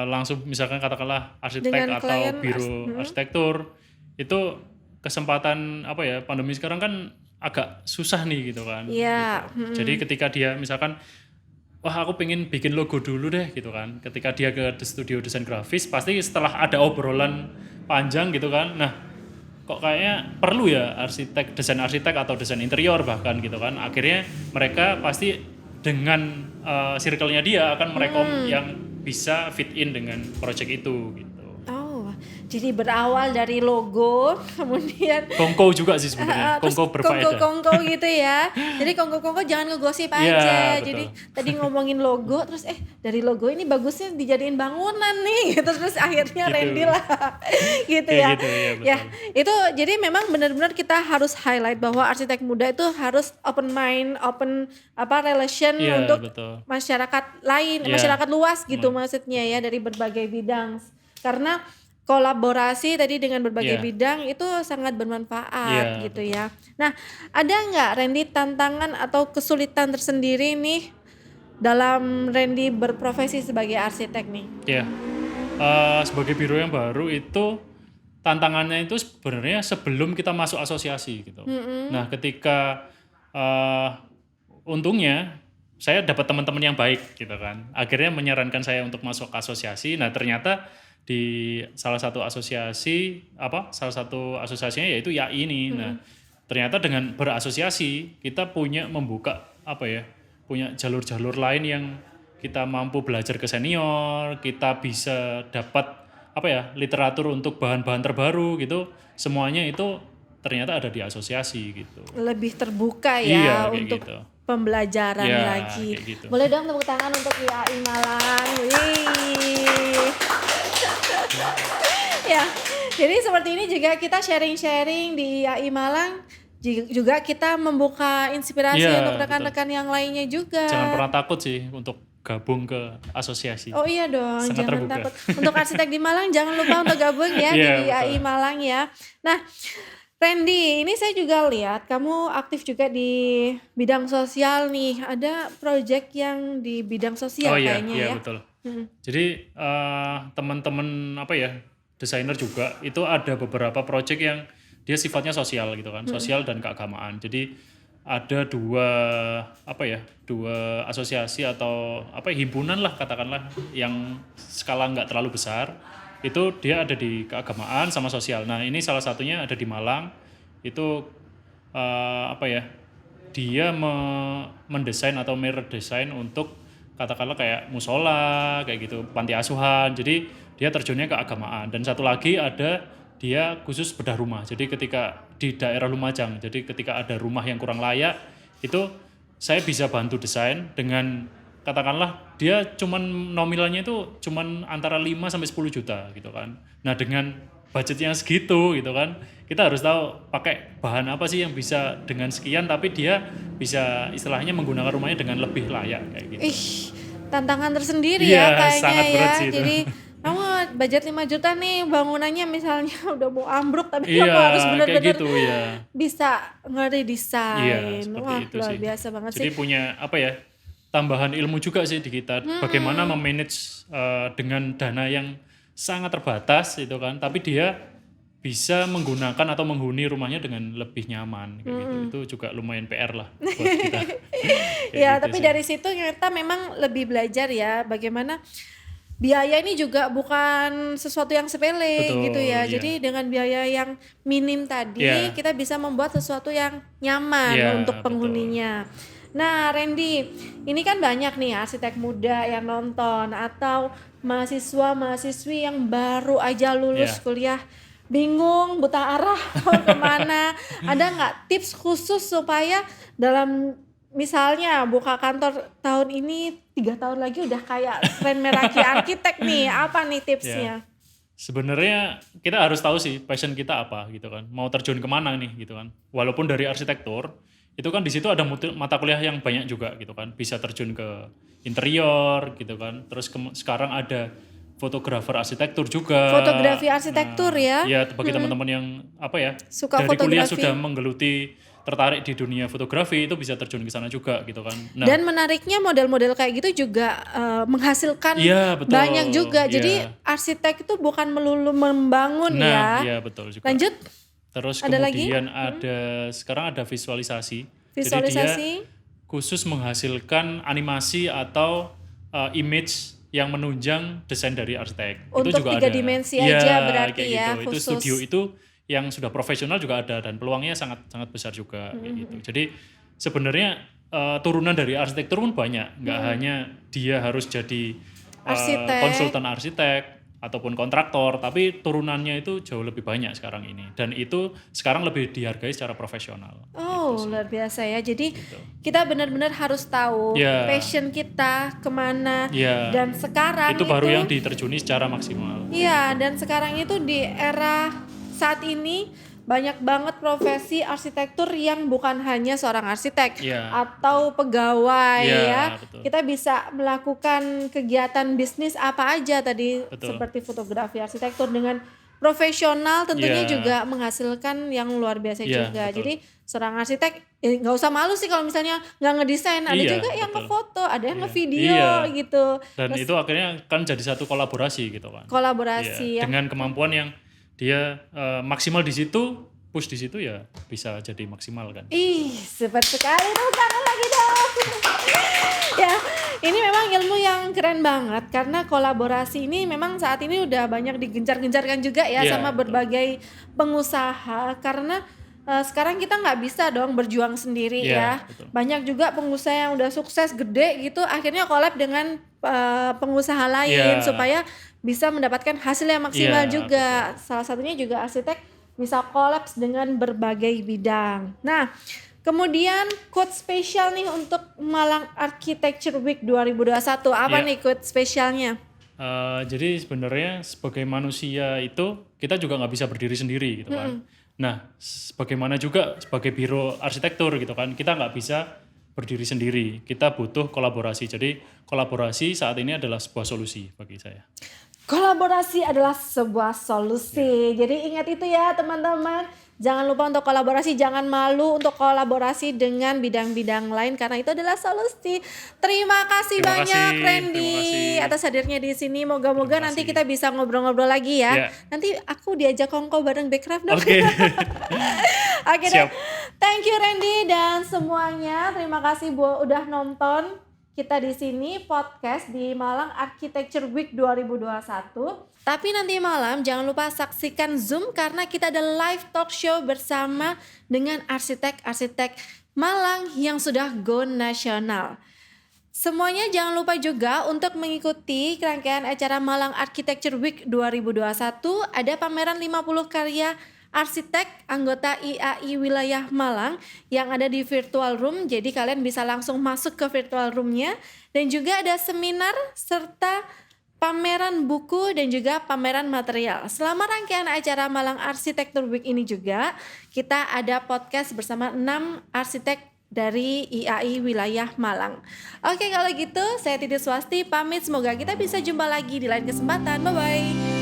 langsung misalkan katakanlah arsitek Dengan atau klien, biro arsitektur, itu kesempatan apa ya? Pandemi sekarang kan agak susah nih gitu kan. Iya, Gitu. Jadi ketika dia misalkan wah aku pengen bikin logo dulu deh gitu kan. Ketika dia ke studio desain grafis pasti setelah ada obrolan panjang gitu kan. Nah, kok kayaknya perlu ya desain arsitek atau desain interior bahkan gitu kan. Akhirnya mereka pasti dengan circle-nya dia akan merekom yang bisa fit in dengan project itu gitu. Oh, jadi berawal dari logo, kemudian Kongko juga sih sebenarnya. terus Kongko berfaedah. kongko gitu ya. Jadi kongko jangan ngegosip aja. Iya, betul. Jadi tadi ngomongin logo, terus dari logo ini bagusnya dijadiin bangunan nih. Gitu. Terus akhirnya Gitu. Randy lah, gitu Kayak ya. gitu, iya, betul. Ya, itu jadi memang benar-benar kita harus highlight bahwa arsitek muda itu harus open mind, open relation Iya, untuk betul. masyarakat lain, Iya. masyarakat luas gitu maksudnya ya, dari berbagai bidang. Karena kolaborasi tadi dengan berbagai Iya. bidang itu sangat bermanfaat Iya, gitu ya. Nah, ada nggak Randy tantangan atau kesulitan tersendiri nih dalam Randy berprofesi sebagai arsitek nih? Ya, sebagai biro yang baru itu tantangannya itu sebenarnya sebelum kita masuk asosiasi gitu. Nah, ketika untungnya saya dapat teman-teman yang baik gitu kan. Akhirnya menyarankan saya untuk masuk asosiasi. Nah, ternyata di salah satu asosiasinya yaitu YAI ini. Nah, ternyata dengan berasosiasi kita membuka punya jalur-jalur lain yang kita mampu belajar ke senior, kita bisa dapat literatur untuk bahan-bahan terbaru gitu. Semuanya itu ternyata ada di asosiasi gitu. Lebih terbuka Iya, ya kayak untuk gitu. pembelajaran Ya, lagi. kayak gitu. Boleh dong tepuk tangan untuk YAI Malang. Wih. Ya, jadi seperti ini juga kita sharing-sharing di YAI Malang. Juga kita membuka inspirasi Iya, untuk rekan-rekan yang lainnya juga. Jangan pernah takut sih untuk gabung ke asosiasi. Oh iya dong, Sangat jangan terbuka. takut. Untuk arsitek di Malang jangan lupa untuk gabung ya Iya, di YAI betul. Malang ya. Nah, Randy, ini saya juga lihat kamu aktif juga di bidang sosial nih. Ada project yang di bidang sosial iya, kayaknya iya ya. betul. Jadi teman-teman desainer juga itu ada beberapa project yang dia sifatnya sosial gitu kan, sosial dan keagamaan. Jadi ada dua asosiasi atau himpunan lah katakanlah yang skala nggak terlalu besar. Itu dia ada di keagamaan sama sosial. Nah, ini salah satunya ada di Malang. Itu dia mendesain atau meredesain untuk katakanlah kayak musola, kayak gitu, panti asuhan. Jadi dia terjunnya ke agamaan. Dan satu lagi ada dia khusus bedah rumah. Jadi ketika di daerah Lumajang, jadi ketika ada rumah yang kurang layak, itu saya bisa bantu desain dengan katakanlah dia cuman nominalnya itu cuman antara 5 sampai 10 juta gitu kan. Nah, dengan budget yang segitu gitu kan, kita harus tahu pakai bahan apa sih yang bisa dengan sekian tapi dia bisa istilahnya menggunakan rumahnya dengan lebih layak kayak gitu. Ih, tantangan tersendiri Iya, ya kayaknya sangat ya. berat sih itu. Jadi kamu budget 5 juta nih bangunannya misalnya udah mau ambruk tapi Iya, kamu harus kayak benar-benar gitu ya. bisa Iya, ngeredesain. seperti Wah, itu luar sih. biasa banget Jadi sih. punya apa ya? Tambahan ilmu juga sih di kita bagaimana memanage dengan dana yang sangat terbatas itu kan, tapi dia bisa menggunakan atau menghuni rumahnya dengan lebih nyaman kayak gitu. Itu juga lumayan PR lah buat kita. Kayak Ya, gitu tapi sih. dari situ kita memang lebih belajar ya bagaimana biaya ini juga bukan sesuatu yang sepele Betul, gitu ya. iya. Jadi dengan biaya yang minim tadi Iya. kita bisa membuat sesuatu yang nyaman Iya, untuk betul. penghuninya. Nah, Randy, ini kan banyak nih arsitek muda yang nonton atau mahasiswa-mahasiswi yang baru aja lulus Iya. kuliah bingung buta arah mau kemana. Ada nggak tips khusus supaya dalam misalnya buka kantor tahun ini 3 tahun lagi udah kayak Ren Meraki arsitek nih, apa nih tipsnya? Sebenarnya kita harus tahu sih passion kita apa gitu kan. Mau terjun kemana nih gitu kan. Walaupun dari arsitektur itu kan di situ ada mata kuliah yang banyak juga gitu kan. Bisa terjun ke interior gitu kan. Terus sekarang ada fotografer arsitektur juga. Fotografi arsitektur ya. Iya, bagi teman-teman yang apa ya Suka dari kuliah fotografi. sudah menggeluti tertarik di dunia fotografi itu bisa terjun ke sana juga gitu kan. Nah, Dan menariknya model-model kayak gitu juga menghasilkan iya, betul. banyak juga. Jadi Iya. arsitek itu bukan melulu membangun Nah, ya. iya betul juga. Lanjut, Terus Ada lagi? kemudian sekarang ada visualisasi. Jadi visualisasi. dia khusus menghasilkan animasi atau image yang menunjang desain dari arsitek. Untuk itu juga 3 ada. dimensi Iya, aja berarti kayak ya, gitu. Itu khusus. studio itu yang sudah profesional juga ada dan peluangnya sangat sangat besar juga kayak gitu. Jadi sebenarnya turunan dari arsitektur pun banyak. Nggak hanya dia harus jadi Arsitek. konsultan arsitek ataupun kontraktor, tapi turunannya itu jauh lebih banyak sekarang ini. Dan itu sekarang lebih dihargai secara profesional. Oh, luar biasa ya. Jadi kita benar-benar harus tahu Iya. passion kita kemana. Iya. Dan sekarang Itu baru yang diterjuni secara maksimal. Iya, dan sekarang itu di era saat ini banyak banget profesi arsitektur yang bukan hanya seorang arsitek Iya, atau pegawai Iya, ya. betul. Kita bisa melakukan kegiatan bisnis apa aja tadi Betul. seperti fotografi arsitektur dengan profesional tentunya Iya. juga menghasilkan yang luar biasa Iya, juga. betul. Jadi seorang arsitek nggak usah malu sih kalau misalnya nggak ngedesain, ada Iya, juga yang betul. ngefoto, ada yang Iya. ngevideo Iya. gitu. Dan itu akhirnya kan jadi satu kolaborasi gitu kan. Kolaborasi Iya, ya. dengan kemampuan yang dia maksimal di situ, push di situ ya bisa jadi maksimal kan. Ih, super sekali, tepuk tangan lagi dong. Ya, ini memang ilmu yang keren banget karena kolaborasi ini memang saat ini udah banyak digencar-gencarkan juga ya Iya, sama betul. berbagai pengusaha karena sekarang kita nggak bisa dong berjuang sendiri Iya, ya. betul. Banyak juga pengusaha yang udah sukses gede gitu akhirnya collab dengan pengusaha lain Iya. supaya bisa mendapatkan hasil yang maksimal Iya, juga. Salah satunya juga arsitek bisa kolaps dengan berbagai bidang. Nah, kemudian quote spesial nih untuk Malang Architecture Week 2021. Apa Iya. nih quote spesialnya? Jadi sebenarnya sebagai manusia itu kita juga nggak bisa berdiri sendiri gitu kan. Nah, bagaimana juga sebagai biro arsitektur gitu kan, kita nggak bisa berdiri sendiri. Kita butuh kolaborasi. Jadi kolaborasi saat ini adalah sebuah solusi bagi saya. Kolaborasi adalah sebuah solusi. Jadi ingat itu ya teman-teman. Jangan lupa untuk kolaborasi, jangan malu untuk kolaborasi dengan bidang-bidang lain karena itu adalah solusi. Terima kasih Terima banyak kasih, Randy terima kasih. atas hadirnya di sini. Moga-moga Terima nanti kasih. kita bisa ngobrol-ngobrol lagi ya. Iya. Nanti aku diajak kongko bareng Backcraft dong. Oke. Oke deh. Siap. Thank you Randy dan semuanya. Terima kasih udah nonton kita di sini podcast di Malang Architecture Week 2021. Tapi nanti malam jangan lupa saksikan Zoom karena kita ada live talk show bersama dengan arsitek-arsitek Malang yang sudah go nasional. Semuanya jangan lupa juga untuk mengikuti rangkaian acara Malang Architecture Week 2021. Ada pameran 50 karya arsitek anggota IAI wilayah Malang yang ada di virtual room. Jadi kalian bisa langsung masuk ke virtual roomnya. Dan juga ada seminar serta pameran buku dan juga pameran material. Selama rangkaian acara Malang Arsitektur Week ini juga kita ada podcast bersama 6 arsitek dari IAI wilayah Malang. Oke, kalau gitu saya Titi Swasti pamit, semoga kita bisa jumpa lagi di lain kesempatan. Bye bye.